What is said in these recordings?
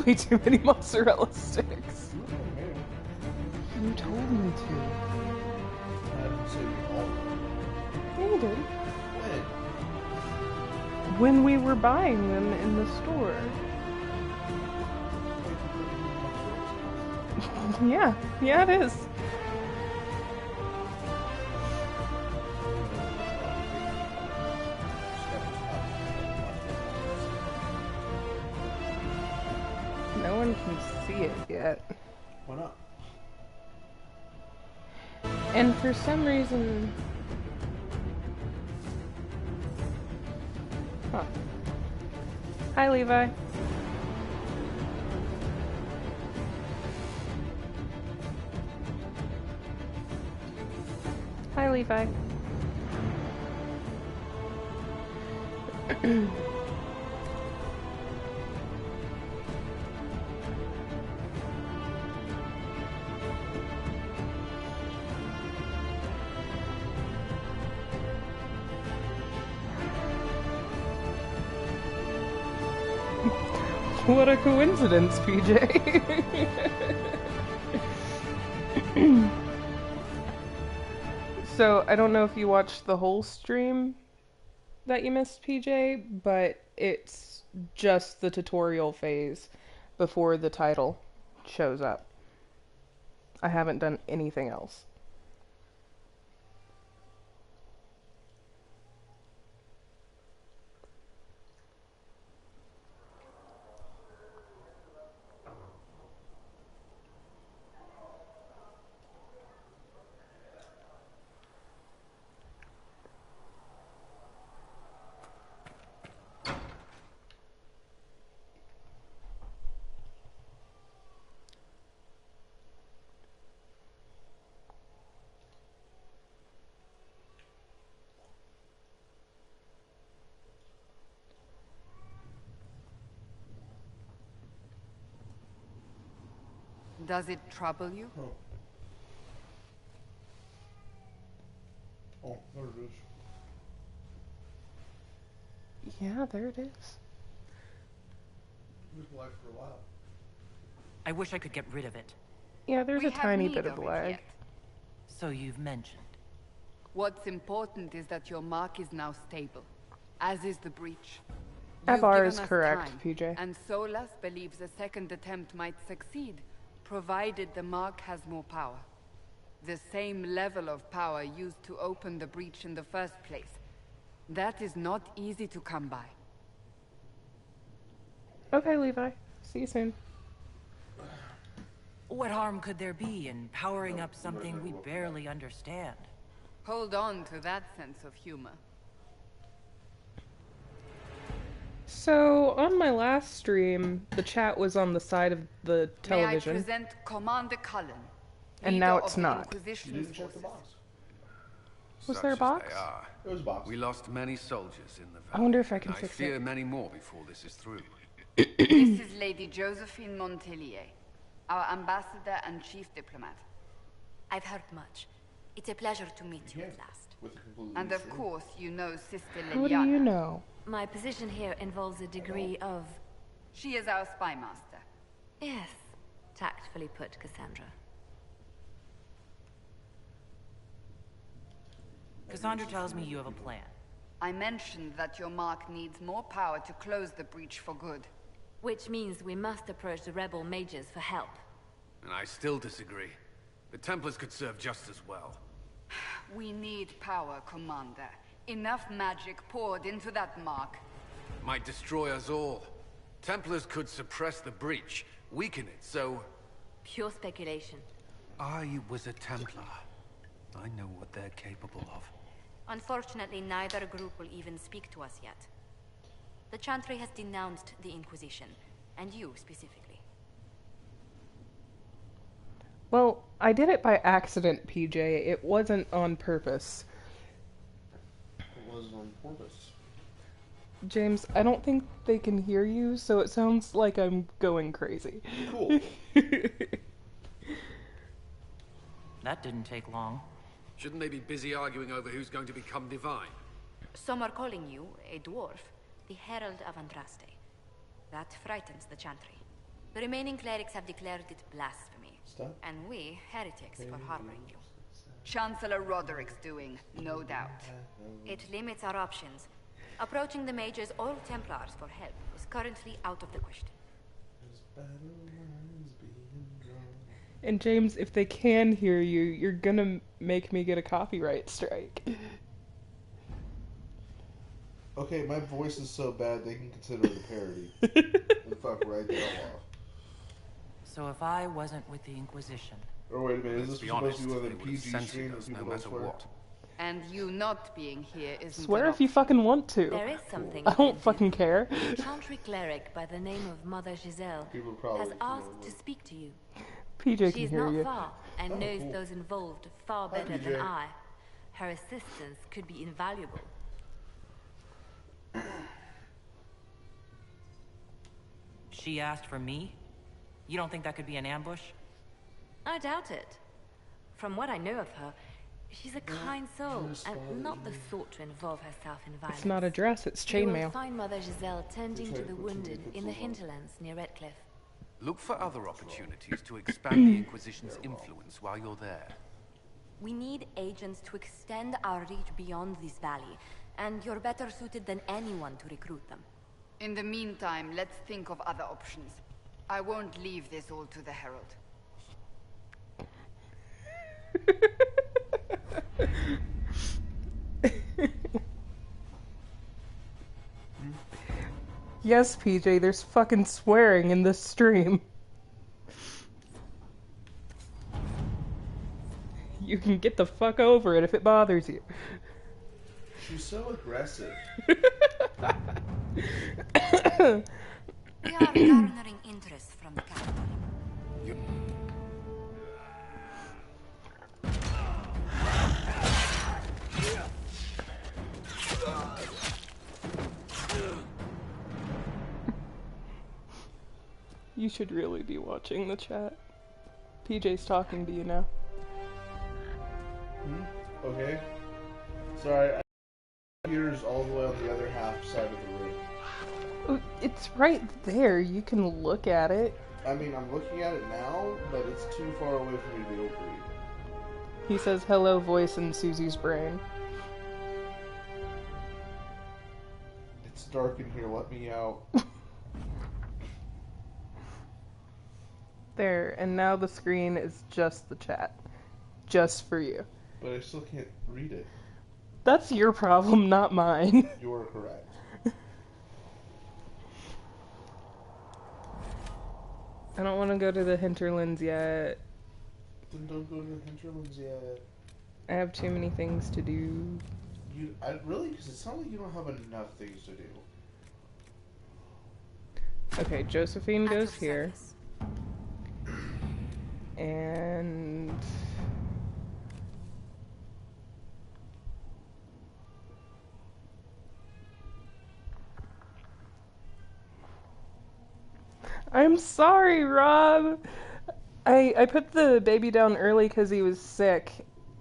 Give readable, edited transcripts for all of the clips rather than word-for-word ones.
way too many mozzarella sticks. You told me to. I didn't say all. Yeah, you did. When? When we were buying them in the store. Yeah, it is. No one can see it yet. Why not? And for some reason... Huh. Hi, Levi. Hi, Levi. What a coincidence, PJ. So, I don't know if you watched the whole stream that you missed, PJ, but it's just the tutorial phase before the title shows up. I haven't done anything else. Does it trouble you? Oh. Oh, there it is. Yeah, there it is. It was black for a while. I wish I could get rid of it. Yeah, there's We a have tiny need bit of it lag. yet. So you've mentioned. What's important is that your mark is now stable, as is the breach. Avar You've is given us correct, time, PJ. And Solas believes a second attempt might succeed, provided the mark has more power. The same level of power used to open the breach in the first place. That is not easy to come by. Okay, Levi. See you soon. What harm could there be in powering up something we barely understand? Hold on to that sense of humor. So, on my last stream, the chat was on the side of the television. May I present Commander Cullen, And leader now of it's the not. Inquisition You didn't check the forces. box. Was Such there a as box? they are. There was a box. We lost many soldiers in the valley. I wonder if I can and fix I fear it. many more before this is through. This is Lady Josephine Montelier, our ambassador and chief diplomat. I've heard much. It's a pleasure to meet you at last. With a completely And new of shirt. course, you know Sister How do Liliana. you know? My position here involves a degree of... She is our spy master. Yes, tactfully put, Cassandra. Cassandra tells me you have a plan. I mentioned that your mark needs more power to close the breach for good. Which means we must approach the rebel mages for help. And I still disagree. The Templars could serve just as well. We need power, Commander. Enough magic poured into that mark. Might destroy us all. Templars could suppress the breach, weaken it, so... Pure speculation. I was a Templar. I know what they're capable of. Unfortunately, neither group will even speak to us yet. The Chantry has denounced the Inquisition, and you specifically. Well, I did it by accident, PJ. It wasn't on purpose. It was on purpose. James, I don't think they can hear you, so it sounds like I'm going crazy. Cool. That didn't take long. Shouldn't they be busy arguing over who's going to become divine? Some are calling you a dwarf, the Herald of Andraste. That frightens the Chantry. The remaining clerics have declared it blasphemy. Stop. And we, heretics, for harboring you. Chancellor Roderick's doing, no doubt. It limits our options. Approaching the mages or Templars for help is currently out of the question. And James, if they can hear you, you're gonna make me get a copyright strike. Okay, my voice is so bad they can consider it a parody. And fuck right the hell off. So if I wasn't with the Inquisition, Or wait a minute, is Let's this be supposed honest, to be one they of the would have PG censored streams us that no people don't matter swear? what. And you not being here isn't Swear an if you fucking want to. There is something I you can don't fucking do. care. A chantry cleric by the name of Mother Giselle People probably has feel asked to like- speak to you. PJ She can is hear not you. far and Oh, knows cool. those involved far Hi, better PJ. than I. Her assistance could be invaluable. she asked for me? You don't think that could be an ambush? I doubt it. From what I know of her, she's a kind soul and not the sort to involve herself in violence. It's not a dress, it's You will chainmail. find Mother Giselle tending to the Put wounded some in the pixels on. hinterlands near Redcliffe. Look for other opportunities to expand the Inquisition's influence while you're there. We need agents to extend our reach beyond this valley, and you're better suited than anyone to recruit them. In the meantime, let's think of other options. I won't leave this all to the Herald. Yes, PJ, there's fucking swearing in this stream. You can get the fuck over it if it bothers you. She's so aggressive. We are garnering interest from the capital. You should really be watching the chat. PJ's talking to you now. Okay. Sorry, computer's all the way on the other half side of the room. Oh, it's right there. You can look at it. I mean, I'm looking at it now, but it's too far away for me to be able to read. He says hello voice in Susie's brain. It's dark in here, let me out. There, and now the screen is just the chat. Just for you. But I still can't read it. That's your problem, not mine. You are correct. I don't want to go to the hinterlands yet. Then don't go to the hinterlands yet. I have too many things to do. Really? Because it sounds like you don't have enough things to do. Okay, Josephine At goes your here. service. And... I'm sorry, Rob. I put the baby down early because he was sick,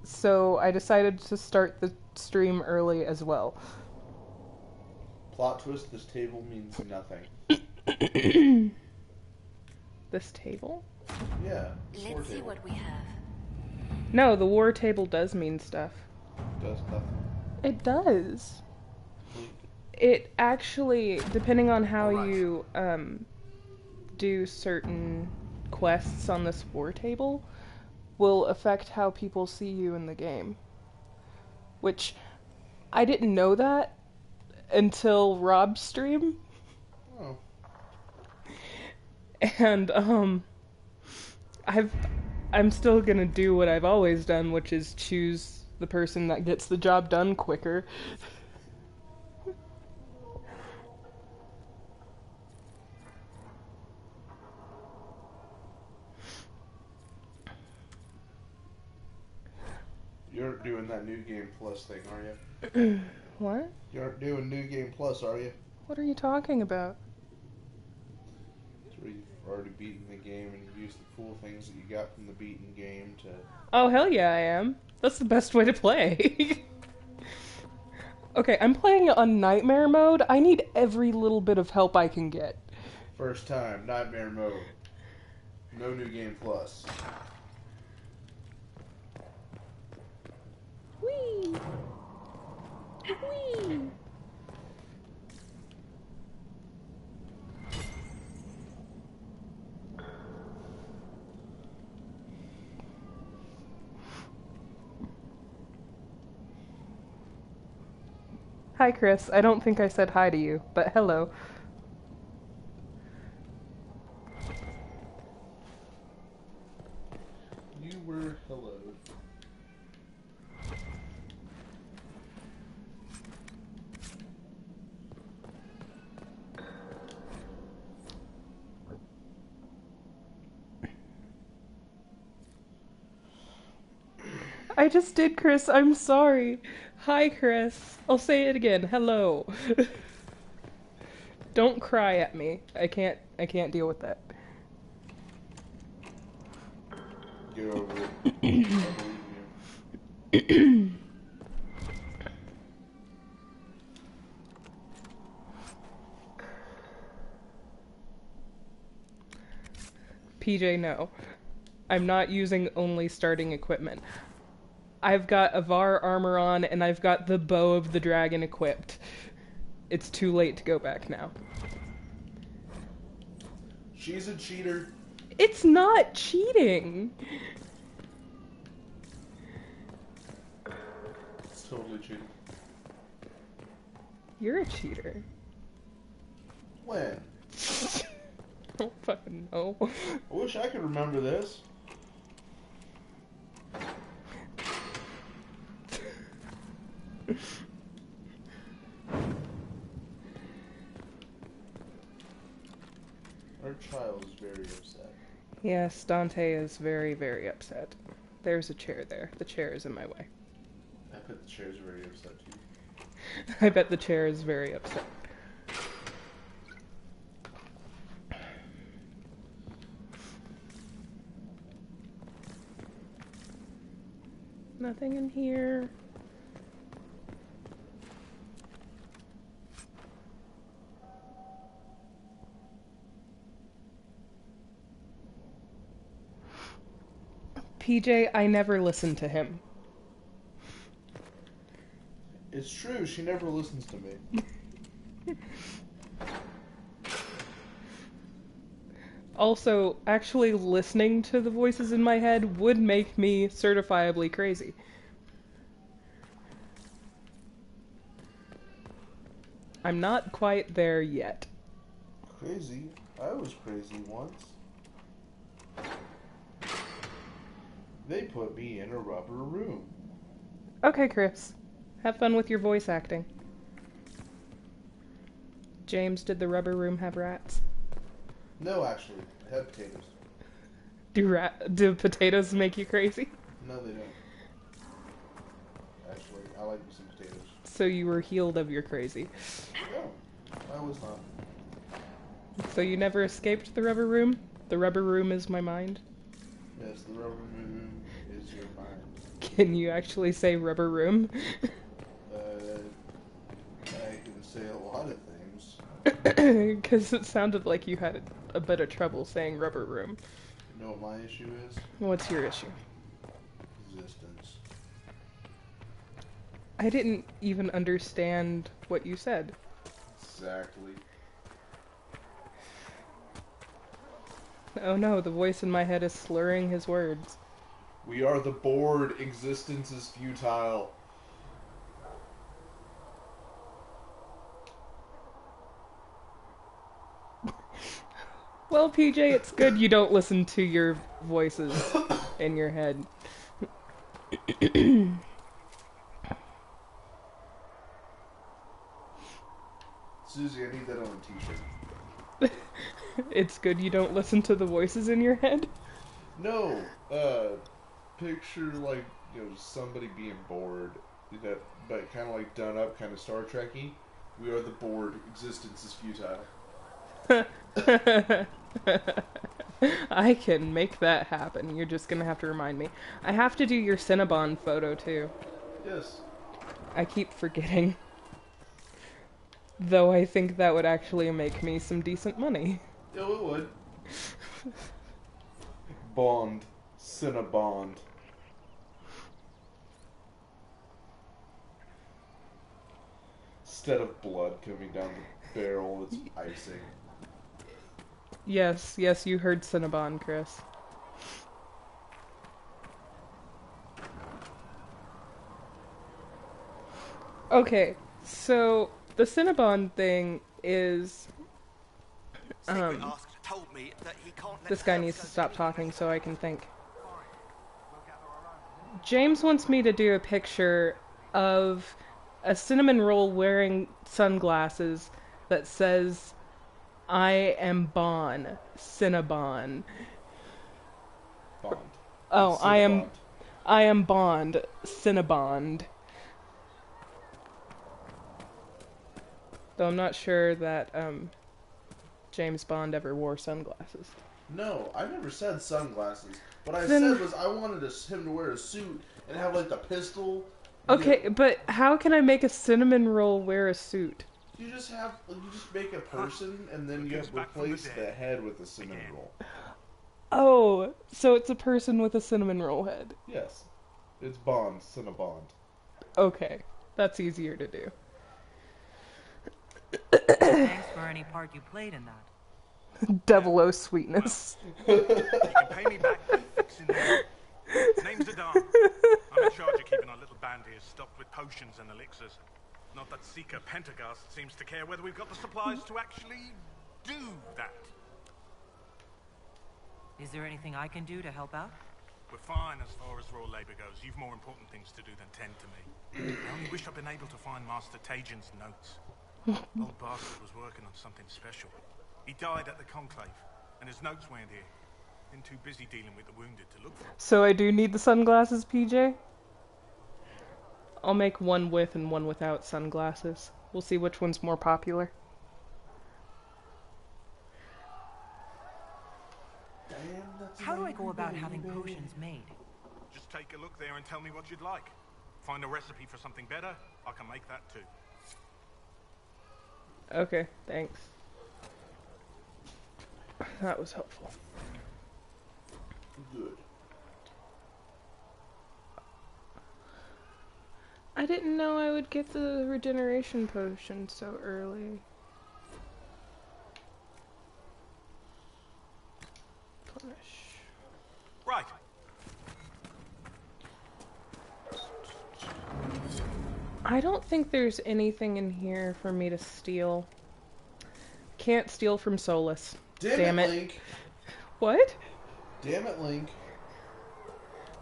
so I decided to start the stream early as well. Plot twist, this table means nothing. This table? Yeah. this war Let's see table what we have. No, the war table does mean stuff. does nothing. It does. It actually, depending on how Alright. you do certain quests on this war table, will affect how people see you in the game. Which, I didn't know that until Rob's stream. Oh. And, I'm still gonna do what I've always done, which is choose the person that gets the job done quicker. You aren't doing that New Game Plus thing, are you? What? You aren't doing New Game Plus, are you? What are you talking about? It's where you've already beaten the game and you used the cool things that you got from the beaten game to... Oh, hell yeah, I am. That's the best way to play. Okay, I'm playing it on Nightmare mode. I need every little bit of help I can get. First time, Nightmare Mode. No New Game Plus. Whee! Whee! Hi, Chris. I don't think I said hi to you, but hello. You were hello. I just did, Chris. I'm sorry. Hi, Chris. I'll say it again. Hello. Don't cry at me. I can't deal with that. Get over it. I believe you. PJ, no. I'm not using only starting equipment. I've got Avar armor on, and I've got the bow of the dragon equipped. It's too late to go back now. She's a cheater. It's not cheating! It's totally cheating. You're a cheater. When? I don't fucking know. I wish I could remember this. Our child is very upset. Yes, Dante is very, very upset. There's a chair there. The chair is in my way. I bet the chair's very upset too. I bet the chair is very upset. Nothing in here. PJ, I never listened to him. It's true, she never listens to me. Also, actually listening to the voices in my head would make me certifiably crazy. I'm not quite there yet. Crazy? I was crazy once. They put me in a rubber room. Okay, Chris. Have fun with your voice acting. James, did the rubber room have rats? No, actually, I had potatoes. Do potatoes make you crazy? No, they don't. Actually, I like some potatoes. So you were healed of your crazy. No, I was not. So you never escaped the rubber room? The rubber room is my mind? Yes, the rubber room is your mind. Can you actually say rubber room? I can say a lot of things. Because it sounded like you had a bit of trouble saying rubber room. You know what my issue is? What's your issue? Existence. I didn't even understand what you said. Exactly. Oh no, the voice in my head is slurring his words. We are the bored. Existence is futile. Well, PJ, it's good you don't listen to your voices in your head. Suzie, I need that on a t-shirt. It's good you don't listen to the voices in your head? No, picture like, somebody being bored, but kind of like done up, kind of Star Trek-y. We are the bored. Existence is futile. I can make that happen. You're just gonna have to remind me. I have to do your Cinnabon photo too. Yes. I keep forgetting. Though I think that would actually make me some decent money. Yeah, it would. Bond. Cinnabond. Instead of blood coming down the barrel, it's icing. Yes, you heard Cinnabon, Chris. Okay, so the Cinnabon thing is... this guy needs to stop talking so I can think. James wants me to do a picture of a cinnamon roll wearing sunglasses that says, "I am Bon, Cinnabon." Bond. Oh, Cinnabond. I am Bond, Cinnabond. Though I'm not sure that James Bond ever wore sunglasses. No, I never said sunglasses. What I Then- said was I wanted him to wear a suit and have like the pistol. Okay, but how can I make a cinnamon roll wear a suit? You just make a person and then you replace the head with a cinnamon roll. Oh, so it's a person with a cinnamon roll head. Yes, it's Bond, Cinnabond. Okay, that's easier to do. Thanks for any part you played in that. Devil O sweetness. You can pay me back for fixing that. Name's Adam. I'm in charge of keeping our little band here stocked with potions and elixirs. Not that Seeker Pentagast seems to care whether we've got the supplies to actually do that. Is there anything I can do to help out? We're fine as far as raw labor goes. You've more important things to do than tend to me. I only wish I'd been able to find Master Tajin's notes. Old bastard was working on something special. He died at the Conclave, and his notes weren't here. Been too busy dealing with the wounded to look for them. So I do need the sunglasses, PJ? I'll make one with and one without sunglasses. We'll see which one's more popular. How do I go about having potions made? Just take a look there and tell me what you'd like. Find a recipe for something better, I can make that too. Okay, thanks. That was helpful. Good. I didn't know I would get the regeneration potion so early. Punish. Right. I don't think there's anything in here for me to steal. Can't steal from Solus. Damn it. Link. What? Damn it, Link.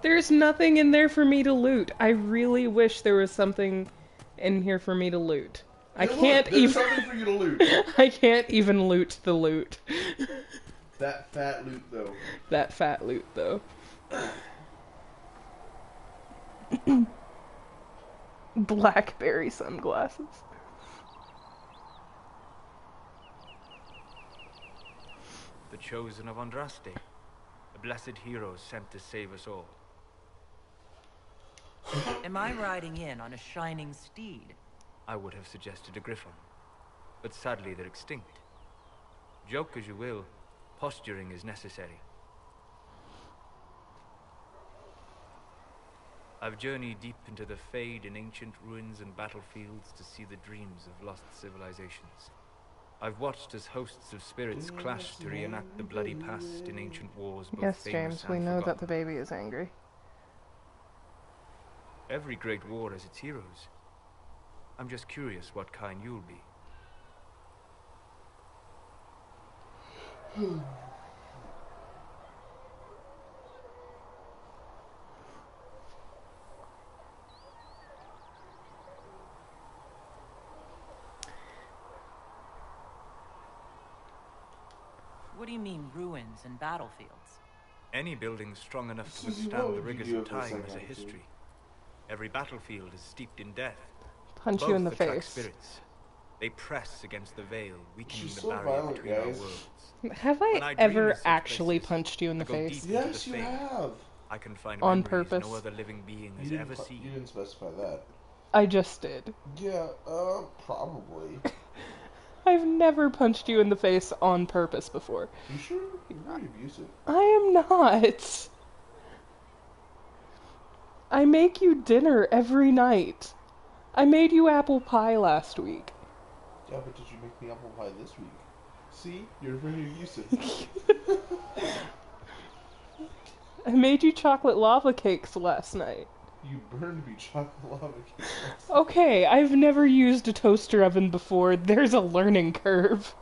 There's nothing in there for me to loot. I really wish there was something in here for me to loot. I can't there's even. something for you to loot. I can't even loot the loot. That fat loot, though. That fat loot, though. Blackberry sunglasses. The chosen of Andraste, a blessed hero sent to save us all. Am I riding in on a shining steed? I would have suggested a griffon, but sadly they're extinct. Joke as you will, posturing is necessary. I've journeyed deep into the Fade in ancient ruins and battlefields to see the dreams of lost civilizations. I've watched as hosts of spirits clash to reenact the bloody past in ancient wars both Yes, famous James, we and know that forgotten. the baby is angry. Every great war has its heroes. I'm just curious what kind you'll be. What do you mean, ruins and battlefields? Any building strong enough to Suzie, what withstand would the you rigors do of if this time thing has a happened to you? history. Every battlefield is steeped in death. Punch Both you in the attract face. spirits. They press against the veil, weakening She's the so barrier violent, between our guys. worlds. Have When I I dream ever of such actually places, punched you in the I go face? deep. Yes, the you fate. have. I can find On memories purpose. no other living being has You ever didn't, you seen. didn't specify that. I just did. Yeah, probably. I've never punched you in the face on purpose before. You sure? You're very abusive. I am not. I make you dinner every night. I made you apple pie last week. Yeah, but did you make me apple pie this week? See? You're very abusive. I made you chocolate lava cakes last night. You burned me chocolate lava cake. Okay, I've never used a toaster oven before. There's a learning curve.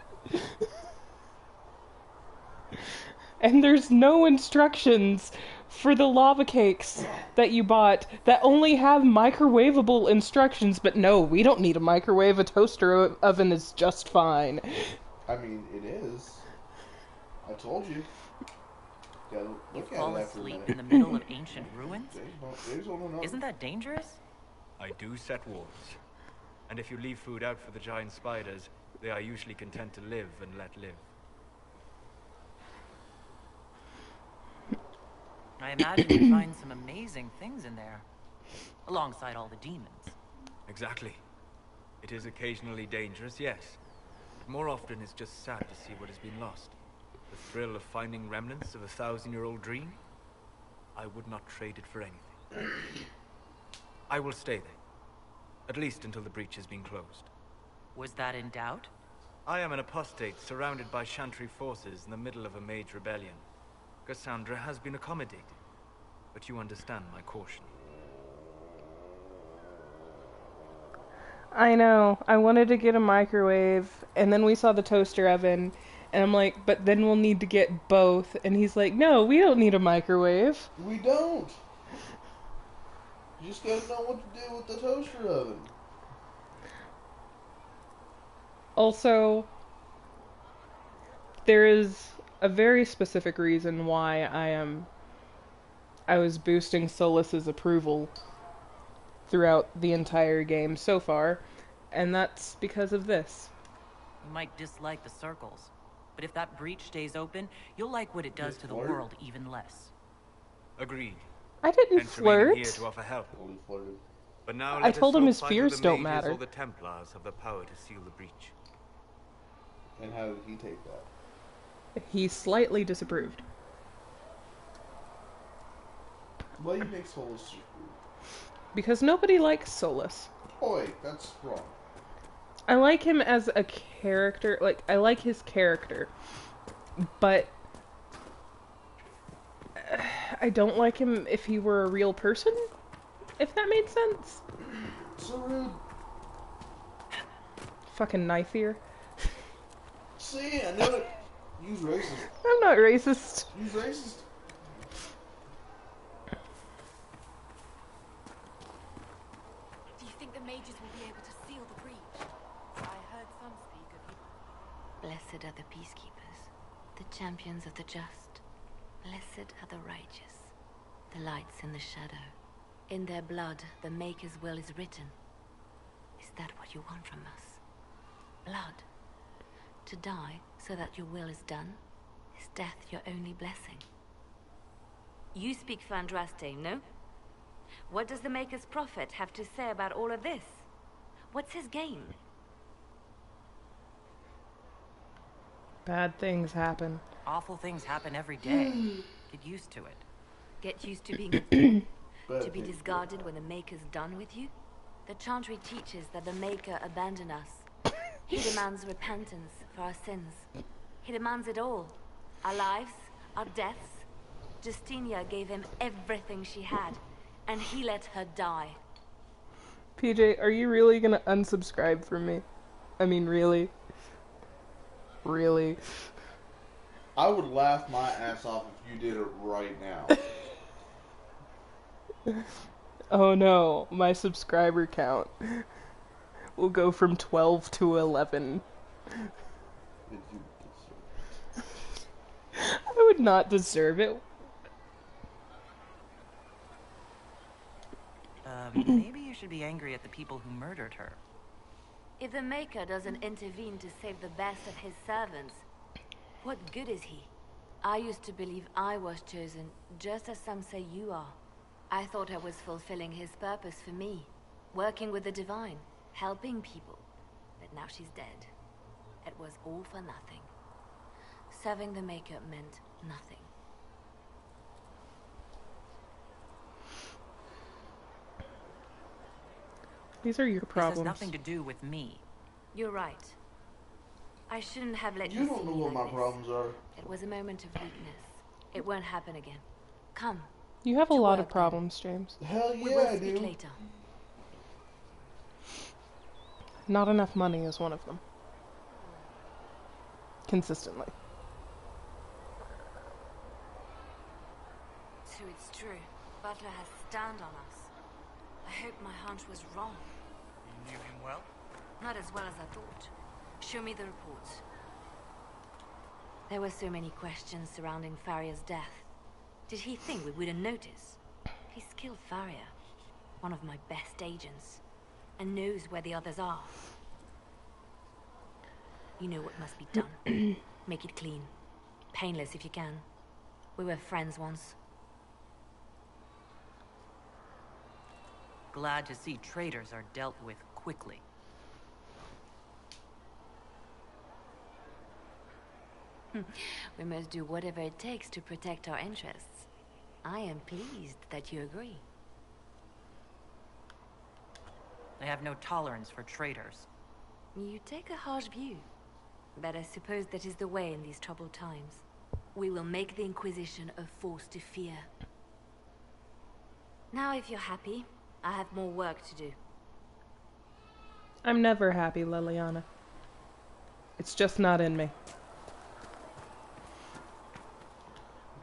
And there's no instructions for the lava cakes that you bought that only have microwavable instructions, but no, we don't need a microwave. A toaster oven is just fine. I mean, it is. I told you. Gotta You look fall at it after a asleep minute. in the middle of ancient ruins? There's one another. Isn't that dangerous? I do set wars. And if you leave food out for the giant spiders, they are usually content to live and let live. I imagine you find some amazing things in there, alongside all the demons. Exactly. It is occasionally dangerous, yes. But more often it's just sad to see what has been lost. The thrill of finding remnants of a 1,000-year-old dream? I would not trade it for anything. I will stay there. At least until the breach has been closed. Was that in doubt? I am an apostate surrounded by Chantry forces in the middle of a mage rebellion. Cassandra has been accommodated, but you understand my caution. I know. I wanted to get a microwave, and then we saw the toaster oven, and I'm like, but then we'll need to get both. And he's like, no, we don't need a microwave. We don't. You just gotta know what to do with the toaster oven. Also, there is a very specific reason why I was boosting Solus's approval throughout the entire game so far, and that's because of this. You might dislike the circles, but if that breach stays open, you'll like what it does to the flirt? world even less. Agreed. I didn't Hence remaining flirt. here to offer help. Totally flirted. But now I let us told him hope his either fears the don't mages matter. or the Templars have the power to seal the breach. And how did he take that? He slightly disapproved. Why do you make Solus disapprove? Because nobody likes Solus. Boy, that's wrong. I like him as a character, like, I like his character, but I don't like him if he were a real person, if that made sense. So rude. Fucking knife ear. See, I knew it. Use racist. I'm not racist. Use racist. Do you think the mages will be able to seal the breach? I heard some speak of you. Blessed are the peacekeepers, the champions of the just. Blessed are the righteous, the lights in the shadow. In their blood, the Maker's will is written. Is that what you want from us? Blood? To die so that your will is done? Is death your only blessing? You speak for Andraste, no? What does the Maker's prophet have to say about all of this? What's his game? Bad things happen. Awful things happen every day. Get used to it. Get used to being a fool? Bad To be thing. discarded when the Maker's done with you? The Chantry teaches that the Maker abandoned us. He demands repentance for our sins. He demands it all. Our lives, our deaths. Justinia gave him everything she had, and he let her die. PJ, are you really gonna unsubscribe from me? I mean, really? Really? I would laugh my ass off if you did it right now. Oh no, my subscriber count will go from 12 to 11. Did you deserve I would not deserve it. Maybe you should be angry at the people who murdered her. If the Maker doesn't intervene to save the best of his servants, what good is he? I used to believe I was chosen, just as some say you are. I thought I was fulfilling his purpose for me, working with the divine, helping people. But now she's dead. It was all for nothing. Serving the Maker meant nothing. These are your This has problems. nothing to do with me. You're right. I shouldn't have let you You see don't know me what like my this. problems are. It was a moment of weakness. It won't happen again. Come. You have a To lot work, of problems, James. Hell We yeah, will I speak do. later. Not enough money is one of them. Consistently. So it's true. Butler has stand on us. I hope my hunch was wrong. You knew him well? Not as well as I thought. Show me the reports. There were so many questions surrounding Farria's death. Did he think we wouldn't notice? He's killed Farria, one of my best agents, and knows where the others are. You know what must be done. Make it clean. Painless if you can. We were friends once. Glad to see traitors are dealt with quickly. We must do whatever it takes to protect our interests. I am pleased that you agree. I have no tolerance for traitors. You take a harsh view, but I suppose that is the way in these troubled times. We will make the Inquisition a force to fear. Now, if you're happy, I have more work to do. I'm never happy, Liliana. It's just not in me.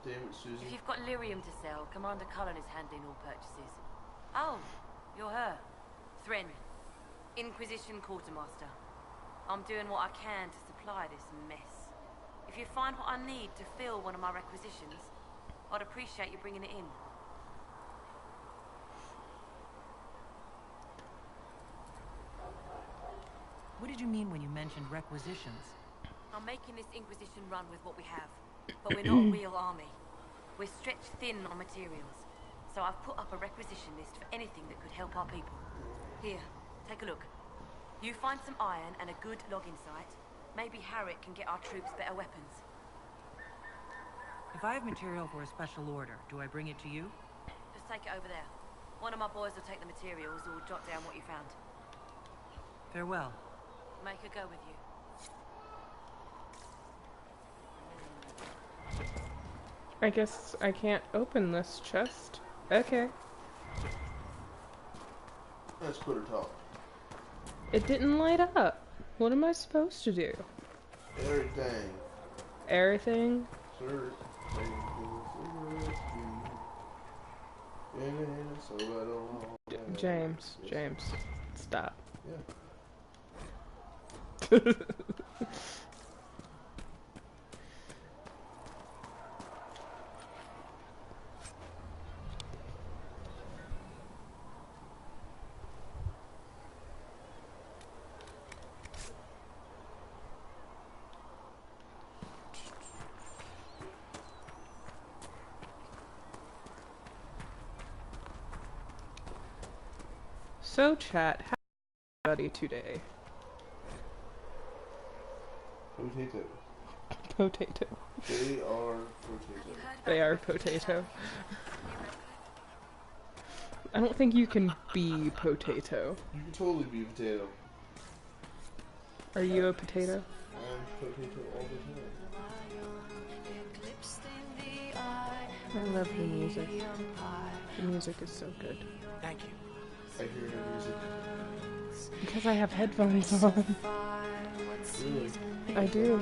Damn it, Suzie. If you've got lyrium to sell, Commander Cullen is handling all purchases. Oh, you're her. Thren, Inquisition Quartermaster. I'm doing what I can to supply this mess. If you find what I need to fill one of my requisitions, I'd appreciate you bringing it in. What did you mean when you mentioned requisitions? I'm making this Inquisition run with what we have, but we're not a real army. We're stretched thin on materials, so I've put up a requisition list for anything that could help our people. Here, take a look. You find some iron and a good logging site, maybe Harriet can get our troops better weapons. If I have material for a special order, do I bring it to you? Just take it over there. One of my boys will take the materials or jot down what you found. Farewell. Make her go with you. I guess I can't open this chest. Okay. Let's put her talk. It didn't light up. What am I supposed to do? Everything. Everything? Sir. James, James, stop. Yeah. So chat, how everybody today? Potato. Potato. They are potato. They are potato. I don't think you can be potato. You can totally be potato. Are you a potato? I'm potato all the time. I love the music. The music is so good. Thank you. I hear no music. Because I have headphones on. Really? I do.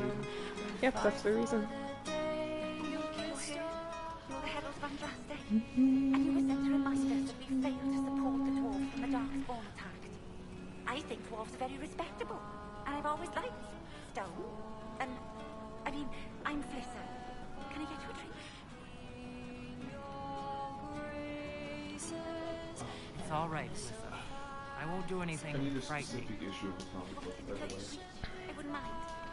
Yep, that's the reason. You're here. The Herald van Draste. And you were sent to remind us that we failed to support the dwarves when the Darkspawn attacked. I think dwarves are very respectable. And I've always liked stone. And, I mean, I'm Flissa. Can I get you a drink? It's all right, Lisa. I won't do anything I need a frightening. specific issue of the comic book, by the way. I wouldn't mind.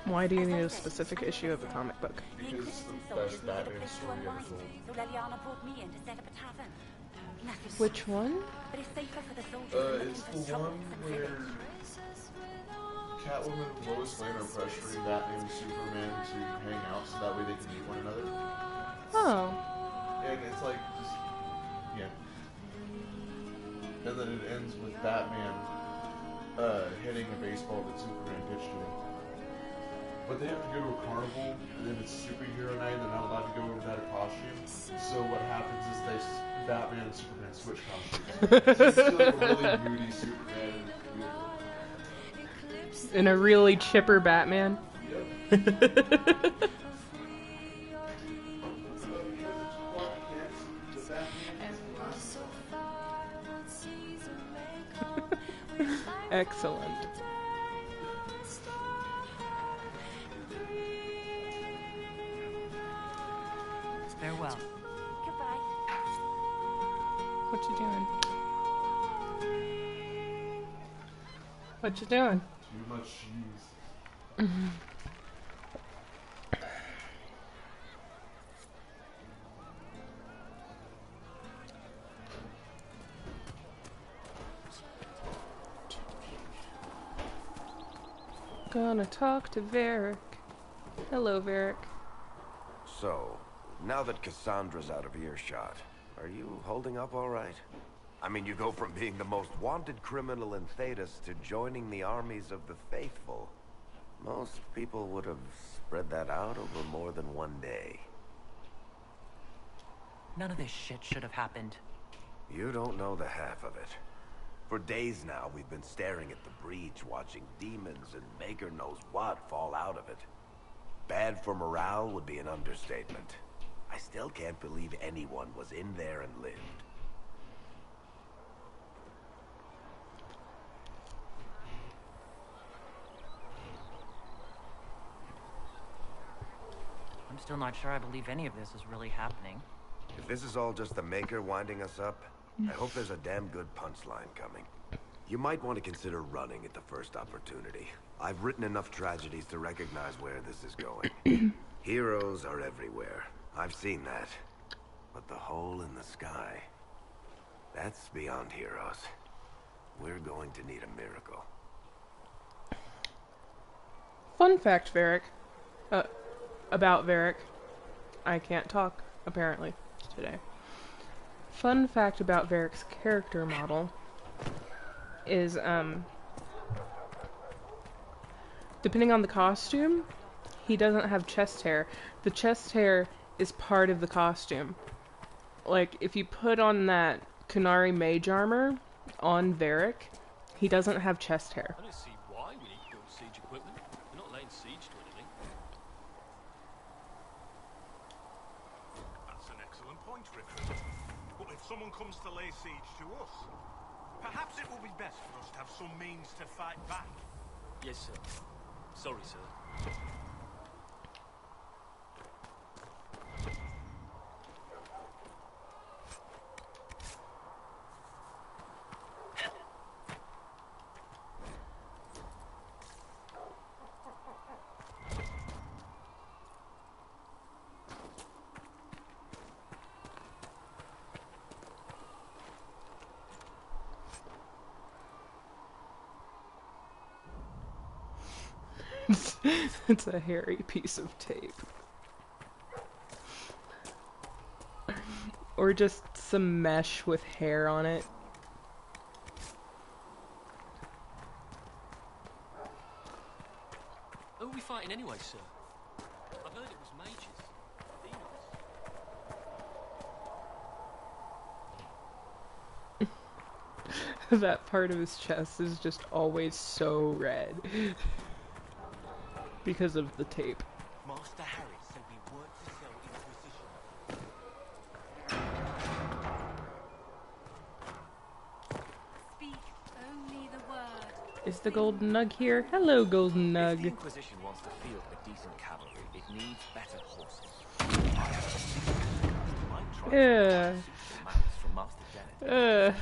Why do you need a specific issue of a comic book? Because it's the best Batman story ever told. So Leliana brought me in to set up a tavern. Nothing Which one? But it's safer for the soldiers It's the one where Catwoman and Lois Lane are pressuring Batman and Superman to hang out so that way they can meet one another. Oh. And it's like, just, yeah. And then it ends with Batman hitting a baseball that Superman pitched to him. But they have to go to a carnival, and then it's superhero night, and they're not allowed to go without a costume. So what happens is Batman and Superman switch costumes. So you see like a really moody Superman and beautiful. And a really chipper Batman. Yep. Excellent. Farewell. Goodbye. What you doing? What you doing? Too much cheese. Gonna talk to Varric. Hello, Varric. So, now that Cassandra's out of earshot, are you holding up all right? I mean, you go from being the most wanted criminal in Thedas to joining the armies of the faithful. Most people would have spread that out over more than one day. None of this shit should have happened. You don't know the half of it. For days now, we've been staring at the breach, watching demons and maker knows what fall out of it. Bad for morale would be an understatement. I still can't believe anyone was in there and lived. I'm still not sure I believe any of this is really happening. If this is all just the Maker winding us up, I hope there's a damn good punchline coming. You might want to consider running at the first opportunity. I've written enough tragedies to recognize where this is going. Heroes are everywhere. I've seen that. But the hole in the sky, that's beyond heroes. We're going to need a miracle. Fun fact, Varric. About Varric. I can't talk, apparently, today. Fun fact about Varric's character model is, depending on the costume, he doesn't have chest hair. The chest hair is part of the costume. Like, if you put on that Kunari mage armor on Varric, he doesn't have chest hair. I don't see why we need to build siege equipment. We're not laying siege to anything. That's an excellent point, Rickard. But if someone comes to lay siege to us, perhaps it will be best for us to have some means to fight back. Yes, sir. Sorry, sir. It's a hairy piece of tape. Or just some mesh with hair on it. Who are we fighting anyway, sir? I've heard it was mages. Demons. That part of his chest is just always so red. Because of the tape. Master Harry said we weren't to sell Inquisition. Speak only the word. Is the golden nug here? Hello, golden If the nug. Inquisition wants to field a decent cavalry, it needs better horses. Ugh.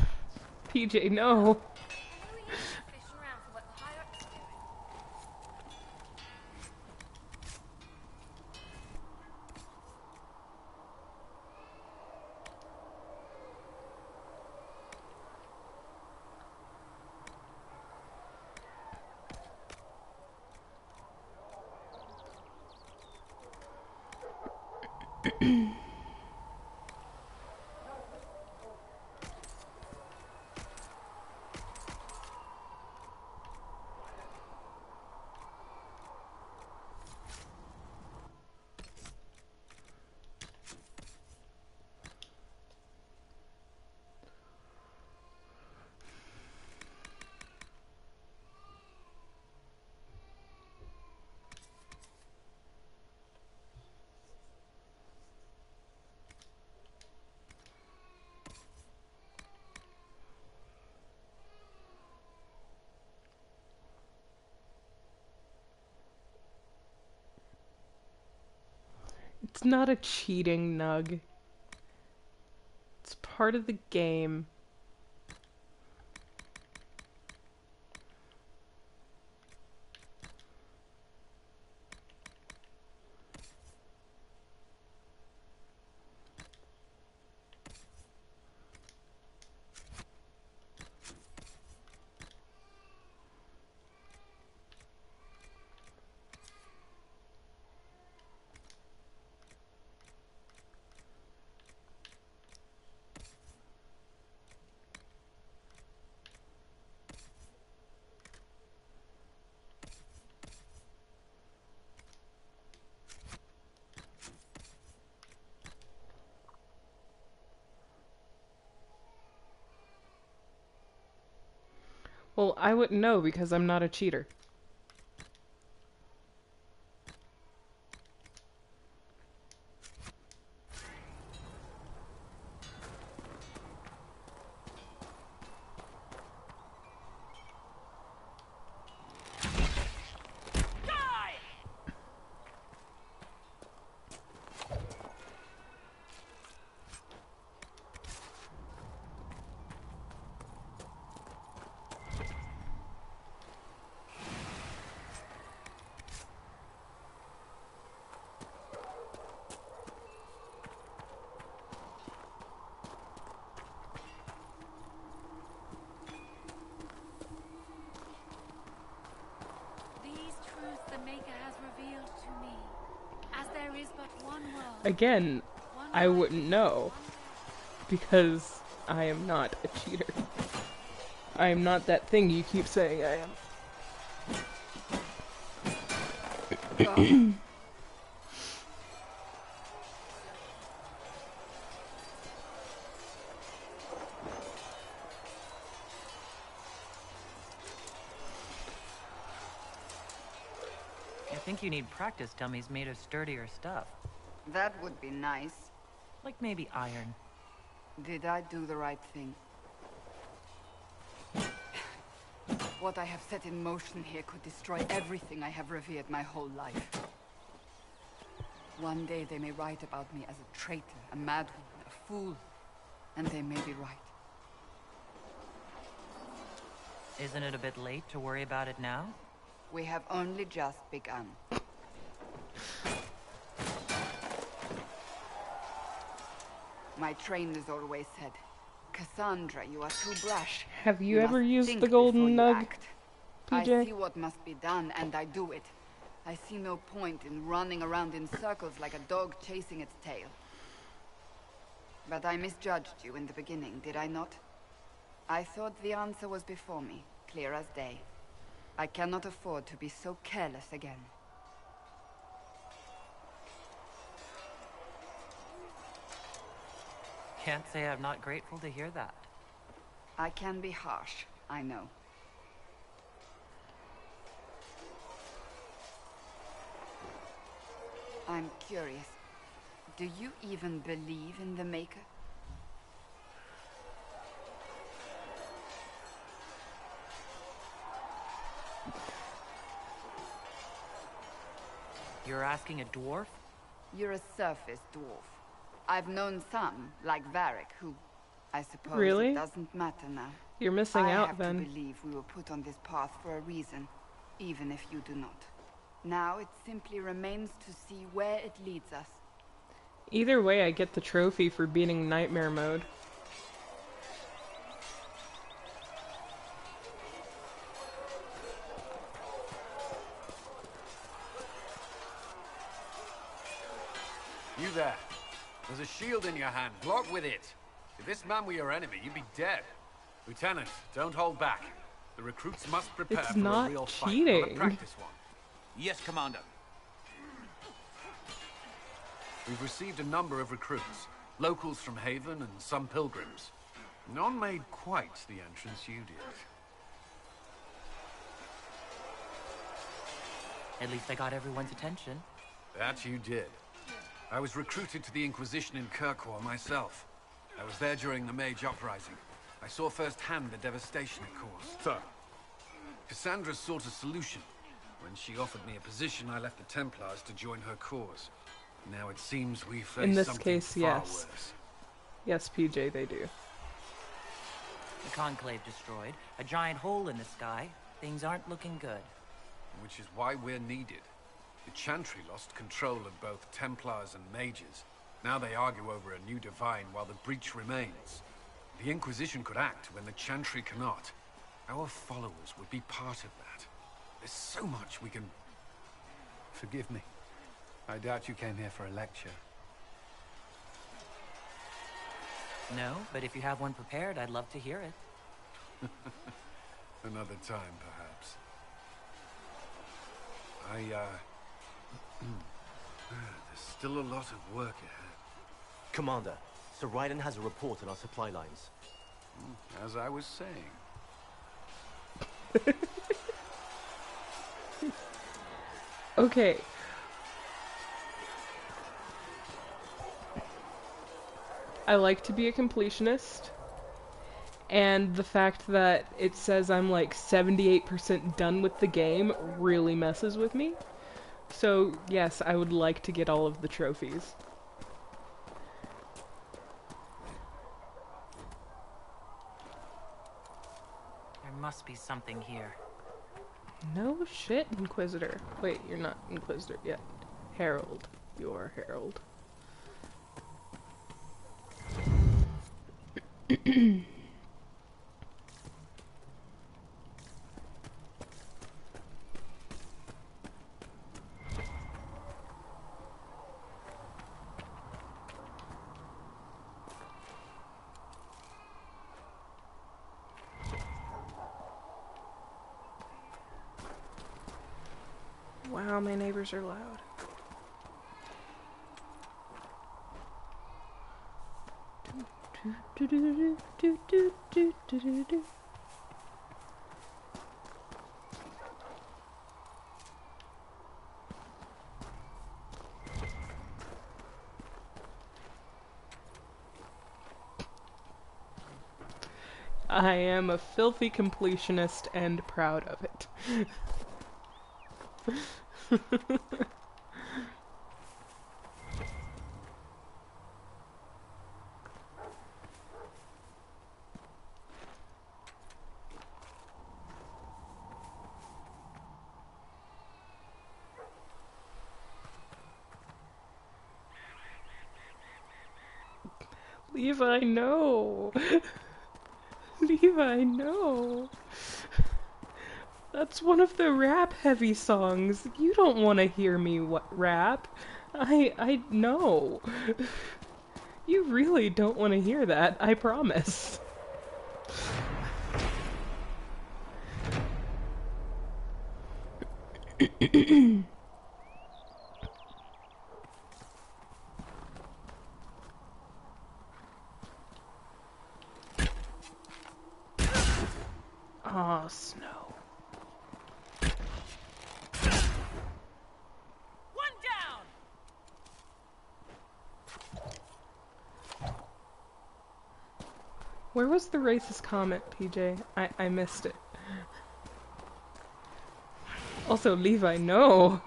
PJ, no. Fishing around for what the higher ups are doing. It's not a cheating, Nug. It's part of the game. Well, I wouldn't know because I'm not a cheater. These truths the Maker has revealed to me. As there is but one world. Again, One I life, wouldn't know because I am not a cheater. I am not that thing you keep saying I am. I think you need practice dummies made of sturdier stuff. That would be nice. Like maybe iron. Did I do the right thing? What I have set in motion here could destroy everything I have revered my whole life. One day they may write about me as a traitor, a madwoman, a fool, and they may be right. Isn't it a bit late to worry about it now? We have only just begun. My trainers always said, Cassandra, you are too brash. Have you ever must used think the golden before you nug, act. PJ? I see what must be done, and I do it. I see no point in running around in circles like a dog chasing its tail. But I misjudged you in the beginning, did I not? I thought the answer was before me, clear as day. I cannot afford to be so careless again. Can't say I'm not grateful to hear that. I can be harsh, I know. I'm curious. Do you even believe in the Maker? You're asking a dwarf? You're a surface dwarf. I've known some, like Varric, who... I suppose Really? it doesn't matter now. You're missing I out have then. to believe we were put on this path for a reason, even if you do not. Now it simply remains to see where it leads us. Either way, I get the trophy for beating Nightmare Mode. You there. There's a shield in your hand. Block with it. If this man were your enemy, you'd be dead. Lieutenant, don't hold back. The recruits must prepare It's for not a real cheating. fight, not a practice one. Yes, Commander. We've received a number of recruits. Locals from Haven and some pilgrims. None made quite the entrance you did. At least I got everyone's attention. That you did. I was recruited to the Inquisition in Kirkwall myself. I was there during the Mage Uprising. I saw firsthand the devastation it caused. So, Cassandra sought a solution. When she offered me a position, I left the Templars to join her cause. Now it seems we face In this something case, far yes. worse. Yes, PJ, they do. The Conclave destroyed, a giant hole in the sky. Things aren't looking good. Which is why we're needed. The Chantry lost control of both Templars and Mages. Now they argue over a new Divine while the breach remains. The Inquisition could act when the Chantry cannot. Our followers would be part of that. There's so much we can... Forgive me. I doubt you came here for a lecture. No, but if you have one prepared, I'd love to hear it. Another time, perhaps. There's still a lot of work ahead. Commander, Sir Raiden has a report on our supply lines. As I was saying. Okay. I like to be a completionist, and the fact that it says I'm like 78% done with the game really messes with me. So, yes, I would like to get all of the trophies. There must be something here. No shit, Inquisitor. Wait, you're not Inquisitor yet. Herald. You're Herald. Wow, my neighbors are loud. I am a filthy completionist and proud of it. Levi, no. Levi, no. That's one of the rap-heavy songs. You don't want to hear me rap. I know. You really don't want to hear that, I promise. Aw, snow. One down. Where was the racist comment, PJ? I missed it. Also, Levi, no!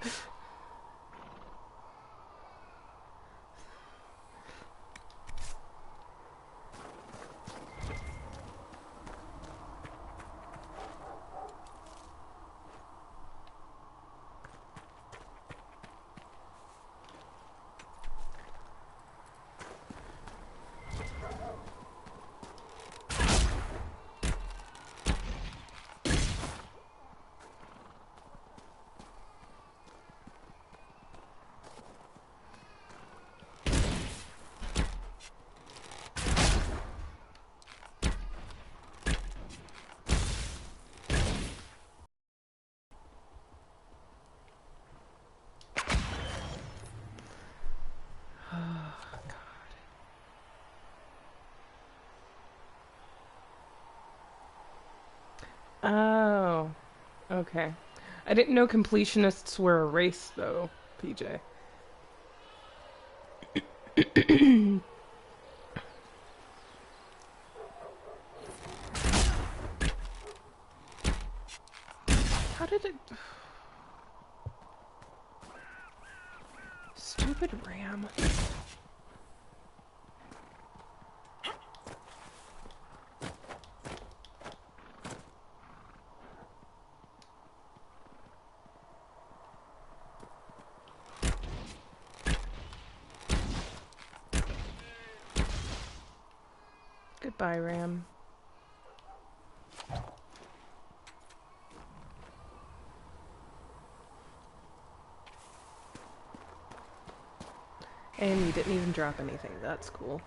Oh, okay. I didn't know completionists were a race, though, PJ. How did it... Stupid ram. Goodbye, ram. And you didn't even drop anything. That's cool.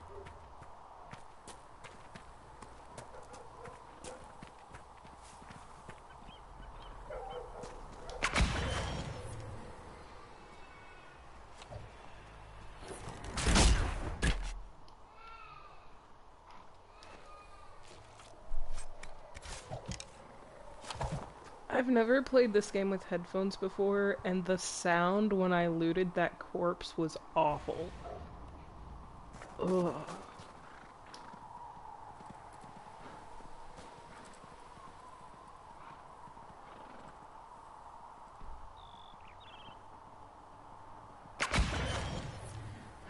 I've never played this game with headphones before, and the sound when I looted that corpse was awful. Ugh.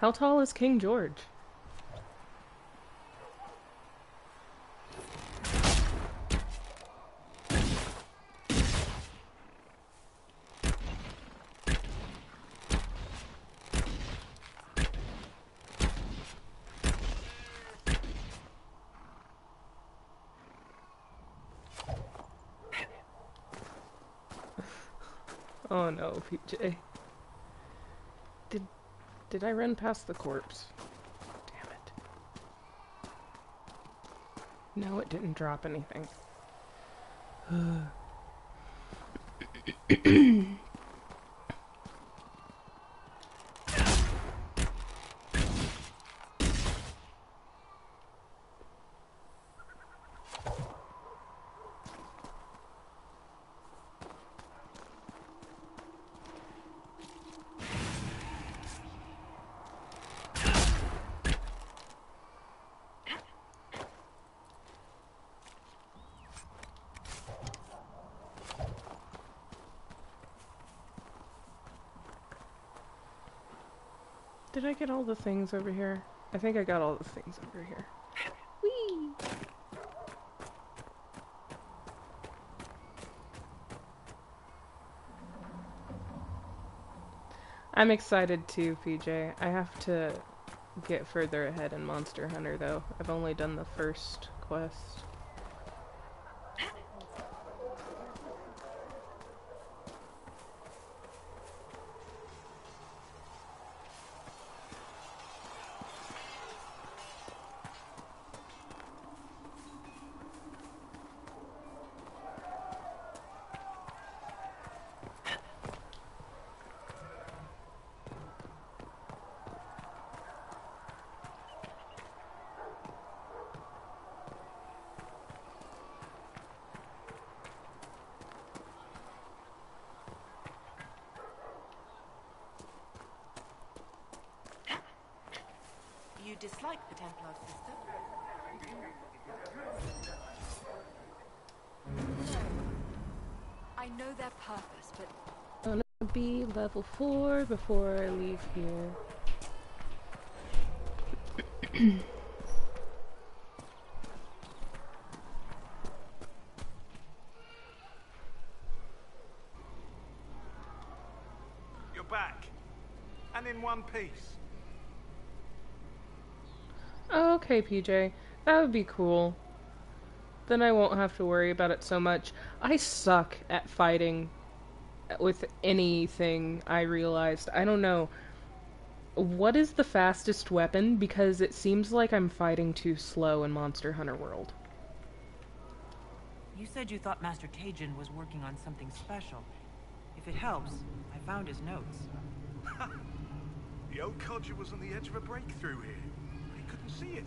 How tall is King George? Oh no, PJ. Did I run past the corpse? Damn it. No, it didn't drop anything. Did I get all the things over here? I think I got all the things over here. Whee! I'm excited too, PJ. I have to get further ahead in Monster Hunter, though. I've only done the first quest. You dislike the Templar system? I know their purpose, but I'm gonna be level 4 before I leave here. You're back. And in one piece. Okay, PJ. That would be cool. Then I won't have to worry about it so much. I suck at fighting with anything, I realized. I don't know. What is the fastest weapon? Because it seems like I'm fighting too slow in Monster Hunter World. You said you thought Master Tajin was working on something special. If it helps, I found his notes. The old codger was on the edge of a breakthrough here. He couldn't see it.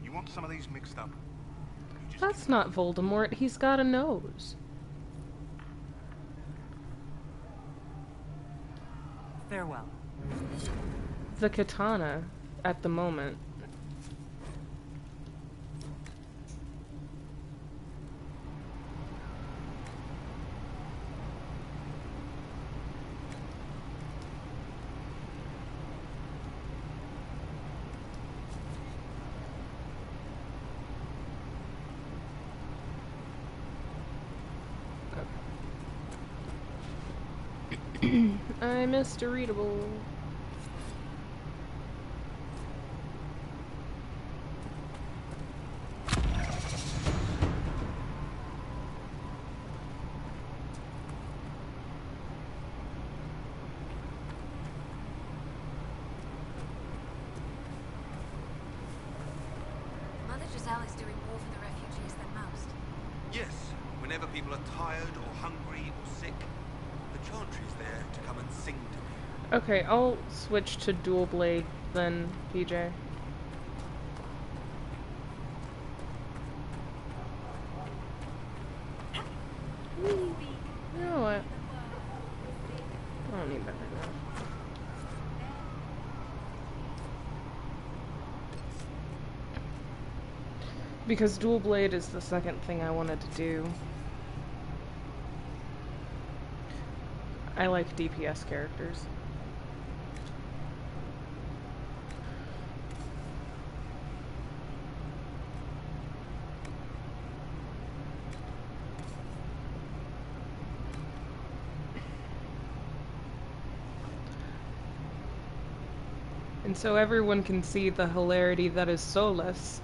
You want some of these mixed up? You That's not Voldemort. He's got a nose. Farewell. The katana, at the moment. I missed a readable. Mother Giselle is doing more for the refugees than most. Yes, whenever people are tired or hungry or sick, the Chantry's there to come and sing to me. Okay, I'll switch to dual blade then, PJ. You know what? I don't need that right now. Because dual blade is the second thing I wanted to do. I like DPS characters. And so everyone can see the hilarity that is Solus.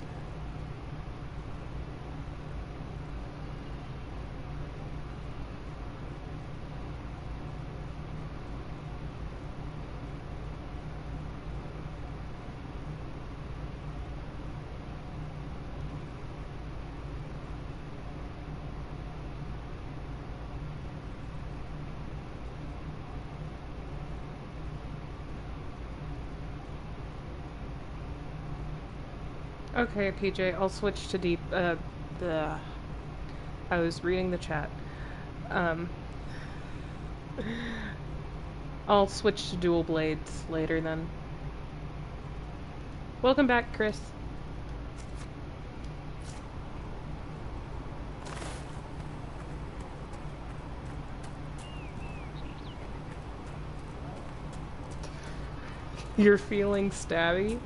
Okay, PJ, I'll switch to deep, I was reading the chat. I'll switch to dual blades later then. Welcome back, Chris. You're feeling stabby?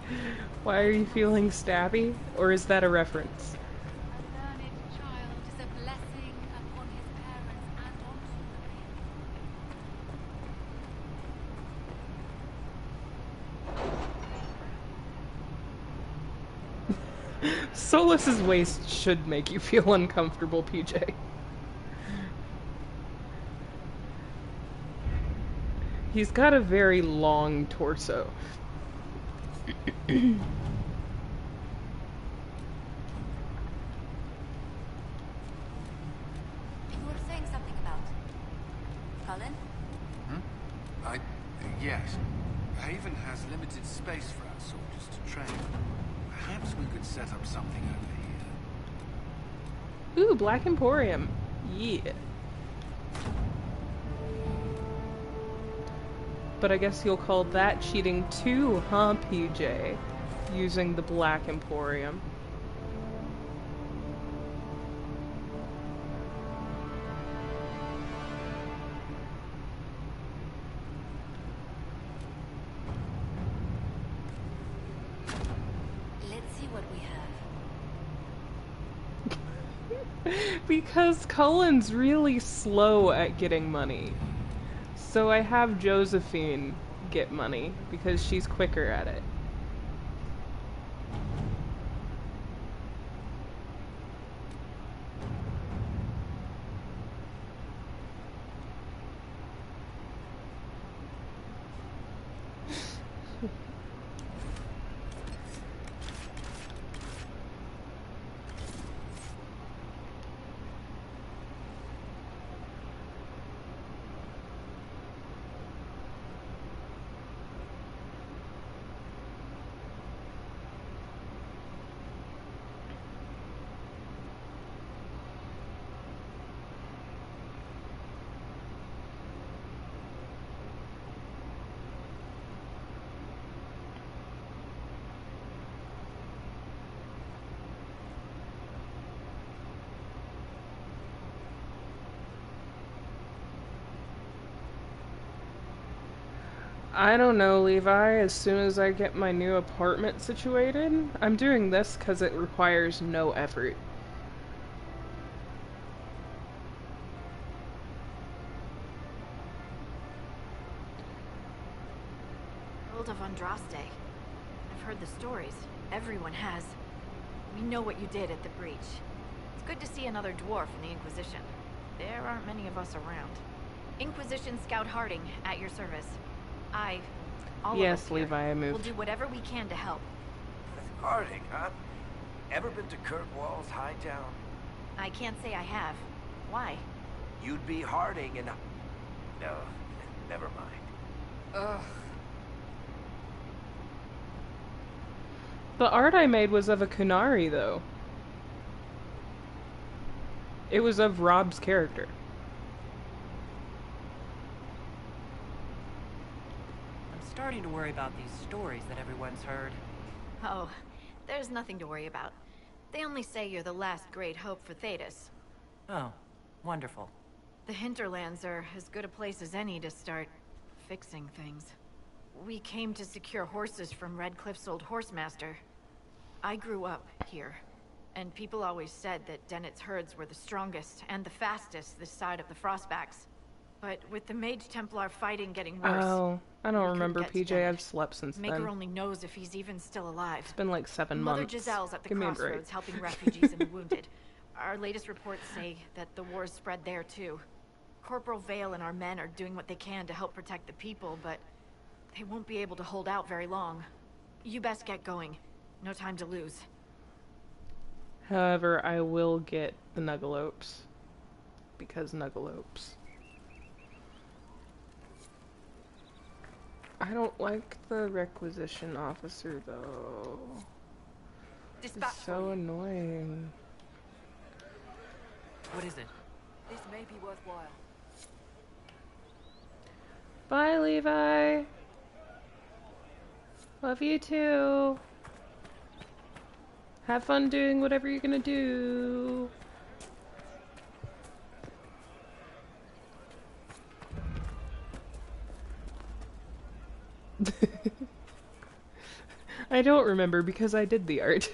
Why are you feeling stabby? Or is that a reference? A learned child is a blessing upon his parents and onto the Solus's waist should make you feel uncomfortable, PJ. He's got a very long torso. You were saying something about Cullen? Yes. Haven has limited space for our soldiers to train. Perhaps we could set up something over here. Ooh, Black Emporium. Yeah. But I guess you'll call that cheating too, huh, PJ? Using the Black Emporium. Let's see what we have. Because Cullen's really slow at getting money. So I have Josephine get money, because she's quicker at it. I don't know, Levi. As soon as I get my new apartment situated, I'm doing this because it requires no effort. World of Andraste. I've heard the stories. Everyone has. We know what you did at the breach. It's good to see another dwarf in the Inquisition. There aren't many of us around. Inquisition Scout Harding, at your service. All of us here, Levi, I moved. will do whatever we can to help. Harding, huh? Ever been to Kirkwall's Hightown? I can't say I have. Why? You'd be Harding and... No, never mind. Ugh. The art I made was of a Kunari, though. It was of Rob's character. I'm starting to worry about these stories that everyone's heard. Oh, there's nothing to worry about. They only say you're the last great hope for Thetis. Oh, wonderful. The hinterlands are as good a place as any to start fixing things. We came to secure horses from Redcliffe's old horsemaster. I grew up here, and people always said that Dennett's herds were the strongest and the fastest this side of the Frostbacks. But with the Mage Templar fighting getting worse... Oh, I don't remember, get to PJ. Dennett. I've slept since Maker then. only knows if he's even still alive. It's been like 7 Mother months. Giselle's at the Give me a break. crossroads helping refugees and the wounded. Our latest reports say that the war's spread there too. Corporal Vale and our men are doing what they can to help protect the people, but they won't be able to hold out very long. You best get going. No time to lose. However, I will get the Nuggalopes. Because Nuggalopes. I don't like the requisition officer, though. Dispatch It's so annoying. What is it? This may be worthwhile. Bye, Levi. Love you too. Have fun doing whatever you're gonna do. I don't remember because I did the art.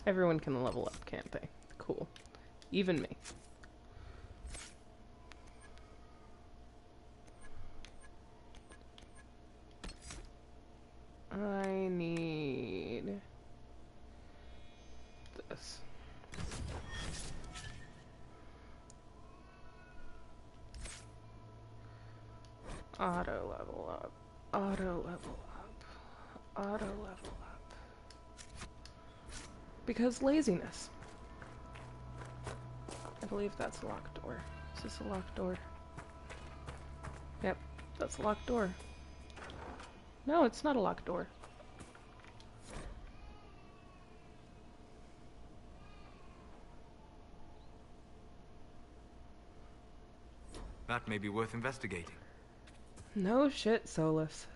Everyone can level up, can't they? Cool. Even me. I need this. Auto level up. Auto level up. Auto level up. Because laziness. I believe that's a locked door. Is this a locked door? Yep, that's a locked door. No, it's not a locked door. That may be worth investigating. No shit, Solus.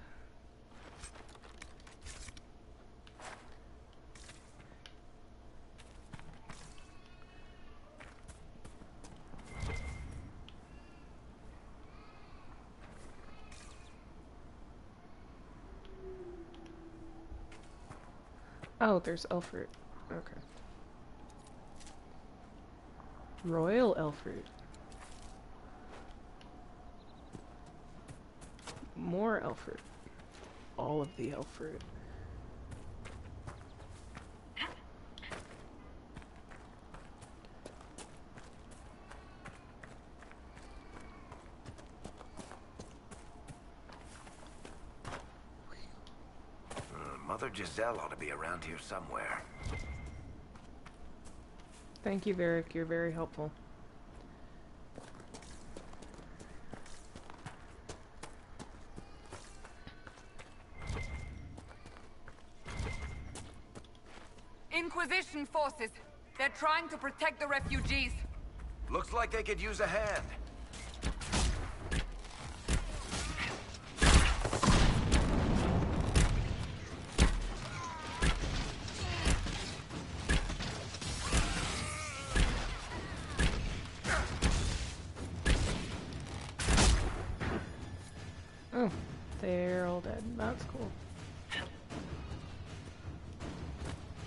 Oh, there's Elfruit. Okay. Royal Elfruit. More Elfruit. All of the Elfruit. Mother Giselle ought to be around here somewhere. Thank you, Varric. You're very helpful. Inquisition forces. They're trying to protect the refugees. Looks like they could use a hand. Oh, they're all dead. That's cool.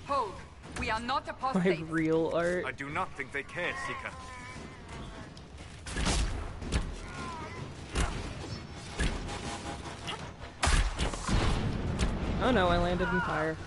Hold. We are not My apostates. real art. I do not think they care, Seeker. Oh no, I landed in fire.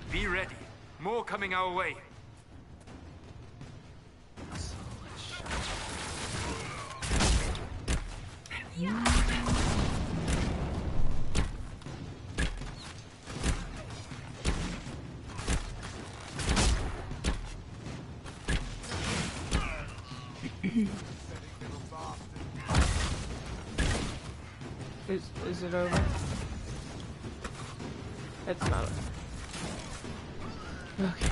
Be ready. More coming our way. Is it over? It's not. Okay.